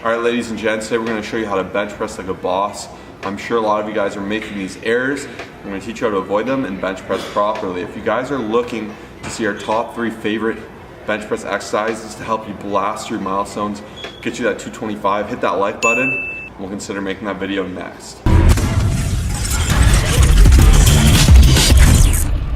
Alright ladies and gents, today we're going to show you how to bench press like a boss. I'm sure a lot of you guys are making these errors. I'm going to teach you how to avoid them and bench press properly. If you guys are looking to see our top 3 favorite bench press exercises to help you blast through milestones, get you that 225, hit that like button, and we'll consider making that video next.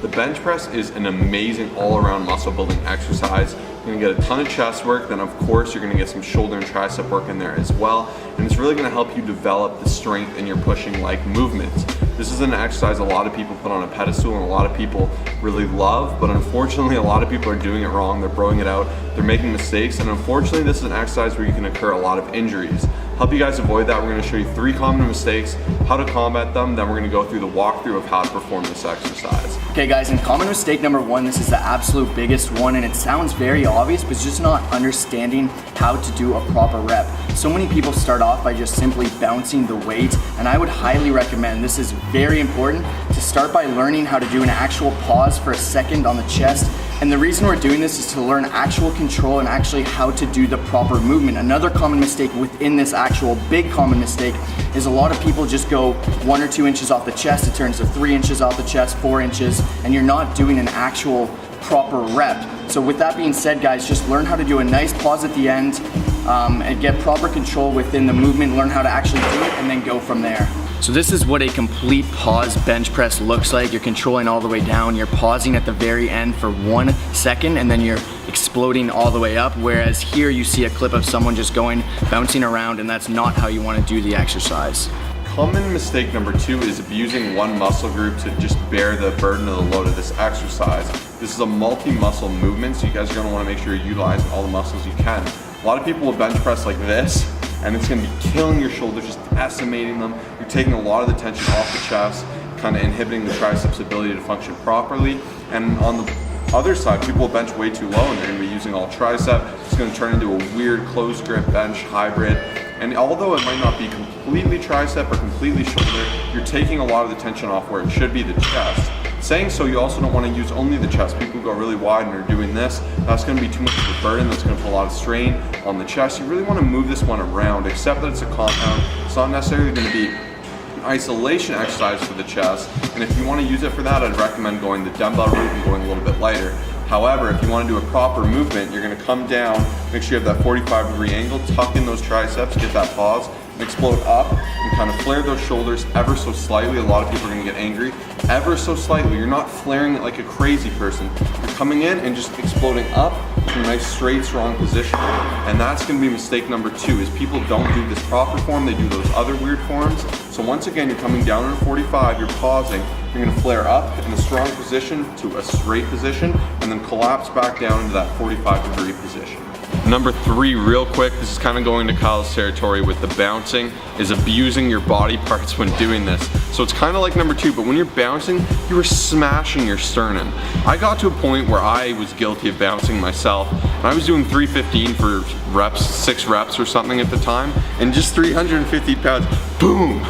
The bench press is an amazing all-around muscle building exercise. You're gonna get a ton of chest work, then of course you're gonna get some shoulder and tricep work in there as well, and it's really gonna help you develop the strength in your pushing leg movements. This is an exercise a lot of people put on a pedestal and a lot of people really love, but unfortunately a lot of people are doing it wrong. They're throwing it out, they're making mistakes, and unfortunately this is an exercise where you can incur a lot of injuries. Help you guys avoid that, we're going to show you 3 common mistakes, how to combat them, then we're going to go through the walkthrough of how to perform this exercise. Okay guys, and common mistake number 1, this is the absolute biggest one, and it sounds very obvious, but it's just not understanding how to do a proper rep. So many people start off by just simply bouncing the weight, and I would highly recommend, this is very important, to start by learning how to do an actual pause for a second on the chest. And the reason we're doing this is to learn actual control and actually how to do the proper movement. Another common mistake within this actual big common mistake is a lot of people just go 1 or 2 inches off the chest, it turns to 3 inches off the chest, 4 inches, and you're not doing an actual proper rep. So with that being said guys, just learn how to do a nice pause at the end and get proper control within the movement, learn how to actually do it, and then go from there. So this is what a complete pause bench press looks like. You're controlling all the way down, you're pausing at the very end for 1 second, and then you're exploding all the way up, whereas here you see a clip of someone just going, bouncing around, and that's not how you want to do the exercise. Common mistake number 2 is abusing one muscle group to just bear the burden of the load of this exercise. This is a multi-muscle movement, so you guys are going to want to make sure you're utilizing all the muscles you can. A lot of people will bench press like this, and it's going to be killing your shoulders, just decimating them. You're taking a lot of the tension off the chest, kind of inhibiting the triceps' ability to function properly. And on the other side, people will bench way too low and they're going to be using all tricep. It's going to turn into a weird closed grip bench hybrid. And although it might not be completely tricep or completely shoulder, you're taking a lot of the tension off where it should be the chest. Saying so, you also don't want to use only the chest. People go really wide and are doing this. That's going to be too much of a burden. That's going to put a lot of strain on the chest. You really want to move this one around, except that it's a compound. It's not necessarily going to be an isolation exercise for the chest. And if you want to use it for that, I'd recommend going the dumbbell route and going a little bit lighter. However, if you want to do a proper movement, you're going to come down, make sure you have that 45-degree angle, tuck in those triceps, get that pause, and explode up, and kind of flare those shoulders ever so slightly. A lot of people are going to get angry. Ever so slightly. You're not flaring it like a crazy person. You're coming in and just exploding up to a nice, straight, strong position. And that's going to be mistake number 2, is people don't do this proper form, they do those other weird forms. So once again, you're coming down in a 45, you're pausing, you're going to flare up in a strong position to a straight position, and then collapse back down into that 45-degree position. Number 3, real quick, this is kind of going to Kyle's territory with the bouncing, is abusing your body parts when doing this. So it's kind of like number 2, but when you're bouncing, you are smashing your sternum. I got to a point where I was guilty of bouncing myself, and I was doing 315 for reps, 6 reps or something at the time, and just 350 pounds, boom,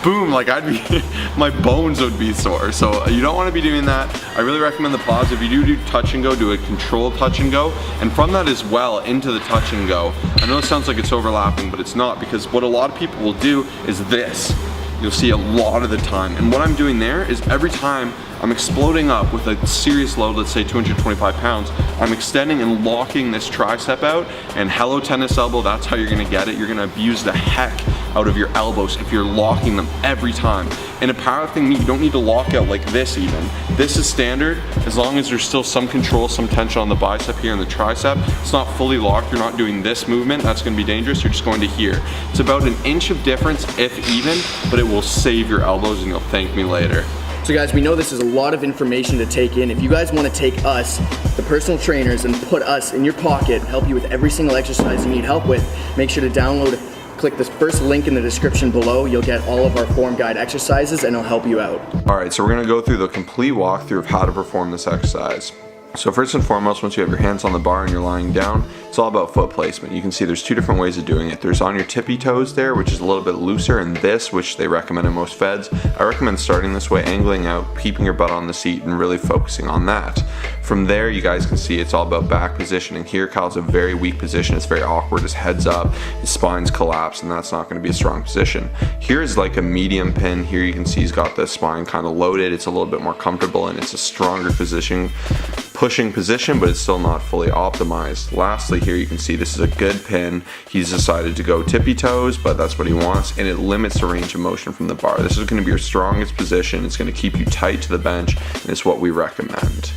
boom, like my bones would be sore. So you don't want to be doing that. I really recommend the pause. If you do touch and go, do a controlled touch and go, and from that as well into the touch and go. I know it sounds like it's overlapping, but it's not, because what a lot of people will do is this. You'll see a lot of the time, and what I'm doing there is every time I'm exploding up with a serious load, let's say 225 pounds, I'm extending and locking this tricep out, and hello tennis elbow, that's how you're gonna get it. You're gonna abuse the heck out of your elbows if you're locking them every time. In a powerlifting meet, you don't need to lock out like this even. This is standard, as long as there's still some control, some tension on the bicep here and the tricep. It's not fully locked, you're not doing this movement, that's gonna be dangerous, you're just going to here. It's about an inch of difference, if even, but it will save your elbows and you'll thank me later. So guys, we know this is a lot of information to take in. If you guys want to take us, the personal trainers, and put us in your pocket, help you with every single exercise you need help with, make sure to download, click the first link in the description below. You'll get all of our form guide exercises and it'll help you out. Alright, so we're going to go through the complete walkthrough of how to perform this exercise. So first and foremost, once you have your hands on the bar and you're lying down, it's all about foot placement. You can see there's two different ways of doing it. There's on your tippy toes there, which is a little bit looser, and this, which they recommend in most feds. I recommend starting this way, angling out, keeping your butt on the seat, and really focusing on that. From there, you guys can see it's all about back positioning. Here, Kyle's a very weak position. It's very awkward. His head's up, his spine's collapsed, and that's not going to be a strong position. Here is like a medium pin. Here you can see he's got the spine kind of loaded. It's a little bit more comfortable, and it's a stronger position, pushing position, but it's still not fully optimized. Lastly, here you can see this is a good pin. He's decided to go tippy toes, but that's what he wants, and it limits the range of motion from the bar. This is going to be your strongest position. It's going to keep you tight to the bench, and it's what we recommend.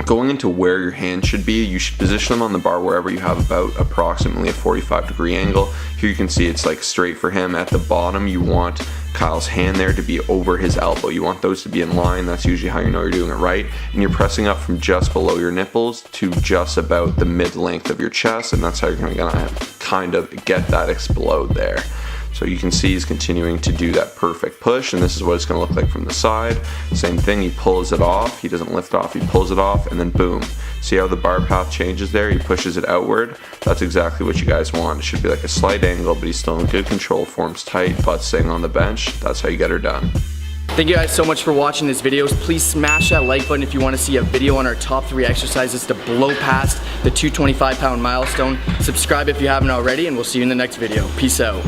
Going into where your hands should be, you should position them on the bar wherever you have about approximately a 45-degree angle. Here you can see it's like straight for him. At the bottom, you want Kyle's hand there to be over his elbow. You want those to be in line. That's usually how you know you're doing it right. And you're pressing up from just below your nipples to just about the mid-length of your chest, and that's how you're gonna kind of get that explode there. So you can see he's continuing to do that perfect push, and this is what it's going to look like from the side. Same thing, he pulls it off, he doesn't lift off, he pulls it off, and then boom. See how the bar path changes there? He pushes it outward. That's exactly what you guys want. It should be like a slight angle, but he's still in good control, forms tight, butt staying on the bench. That's how you get her done. Thank you guys so much for watching this video. Please smash that like button if you want to see a video on our top 3 exercises to blow past the 225-pound milestone. Subscribe if you haven't already, and we'll see you in the next video. Peace out.